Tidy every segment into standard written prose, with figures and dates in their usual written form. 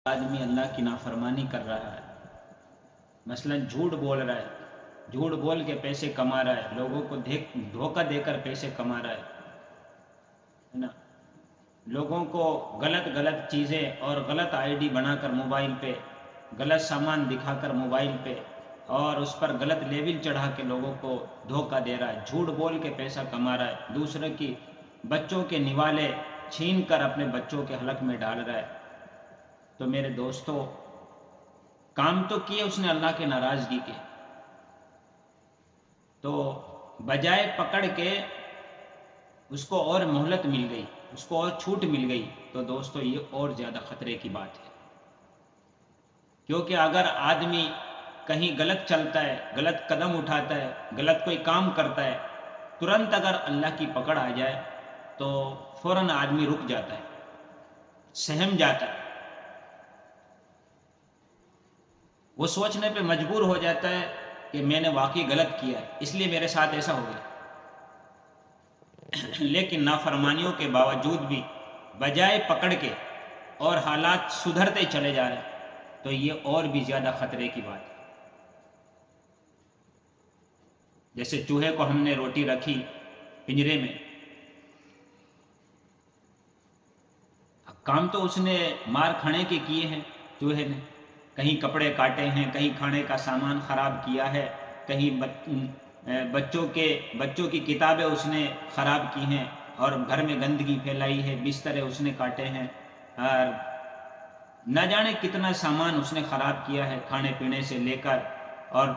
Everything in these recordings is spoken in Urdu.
آدمی اللہ کی نافرمانی کر رہا ہے، مثلا جھوٹ بول رہا ہے، جھوٹ بول کے پیسے کما رہا ہے، لوگوں کو دھوکہ دے کر پیسے کما رہا ہے نا، لوگوں کو غلط چیزیں اور غلط آئی ڈی بنا کر موبائل پہ غلط سامان دکھا کر موبائل پہ اور اس پر غلط لیبل چڑھا کے لوگوں کو دھوکہ دے رہا ہے، جھوٹ بول کے پیسہ کما رہا ہے، دوسرے کی بچوں کے نوالے چھین کر اپنے بچوں کے حلق میں ڈال رہا ہے. تو میرے دوستو، کام تو کیے اس نے اللہ کے ناراضگی کے، تو بجائے پکڑ کے اس کو اور مہلت مل گئی، اس کو اور چھوٹ مل گئی، تو دوستو یہ اور زیادہ خطرے کی بات ہے. کیونکہ اگر آدمی کہیں غلط چلتا ہے، غلط قدم اٹھاتا ہے، غلط کوئی کام کرتا ہے، ترنت اگر اللہ کی پکڑ آ جائے تو فوراً آدمی رک جاتا ہے، سہم جاتا ہے، وہ سوچنے پہ مجبور ہو جاتا ہے کہ میں نے واقعی غلط کیا ہے، اس لیے میرے ساتھ ایسا ہو گیا. لیکن نافرمانیوں کے باوجود بھی بجائے پکڑ کے اور حالات سدھرتے چلے جا رہے ہیں، تو یہ اور بھی زیادہ خطرے کی بات ہے. جیسے چوہے کو ہم نے روٹی رکھی پنجرے میں، کام تو اس نے مار کھانے کے کیے ہیں، چوہے نے کہیں کپڑے کاٹے ہیں، کہیں کھانے کا سامان خراب کیا ہے، کہیں بچوں کی کتابیں اس نے خراب کی ہیں اور گھر میں گندگی پھیلائی ہے، بسترے اس نے کاٹے ہیں، اور نہ جانے کتنا سامان اس نے خراب کیا ہے، کھانے پینے سے لے کر اور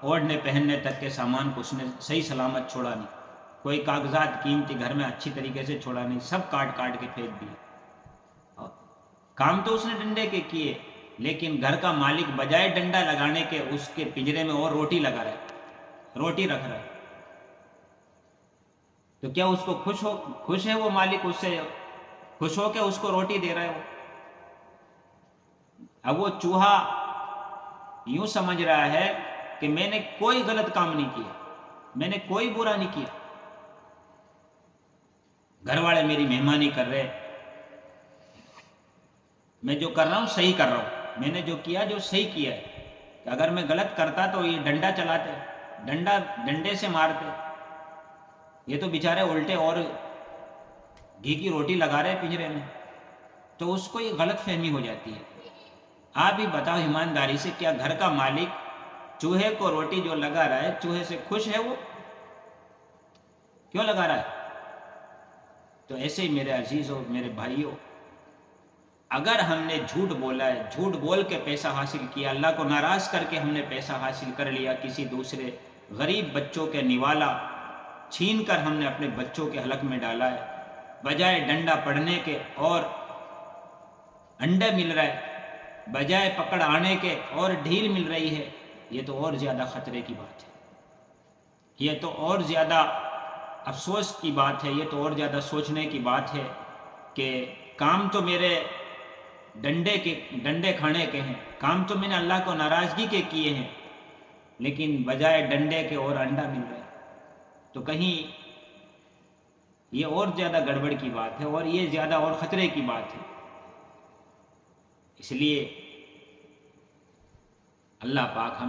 اوڑھنے پہننے تک کے سامان کو اس نے صحیح سلامت چھوڑا نہیں، کوئی کاغذات قیمتی گھر میں اچھی طریقے سے چھوڑا نہیں، سب کاٹ کے پھینک دیے. کام تو اس نے ڈنڈے کے کیے، لیکن گھر کا مالک بجائے ڈنڈا لگانے کے اس کے پنجرے میں اور روٹی لگا رہا ہے، روٹی رکھ رہا ہے. تو کیا اس کو خوش ہے وہ مالک، اس سے خوش ہو کے اس کو روٹی دے رہے ہو؟ اب وہ چوہا یوں سمجھ رہا ہے کہ میں نے کوئی غلط کام نہیں کیا، میں نے کوئی برا نہیں کیا، گھر والے میری مہمانی کر رہے، میں جو کر رہا ہوں صحیح کر رہا ہوں، میں نے جو کیا جو صحیح کیا ہے. کہ اگر میں غلط کرتا تو یہ ڈنڈا چلاتے، ڈنڈے سے مارتے، یہ تو بیچارے الٹے اور گھی کی روٹی لگا رہے پنجرے میں. تو اس کو یہ غلط فہمی ہو جاتی ہے. آپ ہی بتاؤ ایمانداری سے، کیا گھر کا مالک چوہے کو روٹی جو لگا رہا ہے، چوہے سے خوش ہے؟ وہ کیوں لگا رہا ہے؟ تو ایسے ہی میرے عزیزوں، میرے بھائیوں، اگر ہم نے جھوٹ بولا ہے، جھوٹ بول کے پیسہ حاصل کیا، اللہ کو ناراض کر کے ہم نے پیسہ حاصل کر لیا، کسی دوسرے غریب بچوں کے نوالا چھین کر ہم نے اپنے بچوں کے حلق میں ڈالا ہے، بجائے ڈنڈا پڑنے کے اور انڈے مل رہا ہے، بجائے پکڑ آنے کے اور ڈھیل مل رہی ہے، یہ تو اور زیادہ خطرے کی بات ہے، یہ تو اور زیادہ افسوس کی بات ہے، یہ تو اور زیادہ سوچنے کی بات ہے کہ کام تو میرے ڈنڈے کھانے کے ہیں، کام تو میں نے اللہ کو ناراضگی کے کیے ہیں، لیکن بجائے ڈنڈے کے اور انڈا مل رہا ہے. تو کہیں یہ اور زیادہ گڑبڑ کی بات ہے، اور یہ زیادہ اور خطرے کی بات ہے. اس لیے اللہ پاک ہم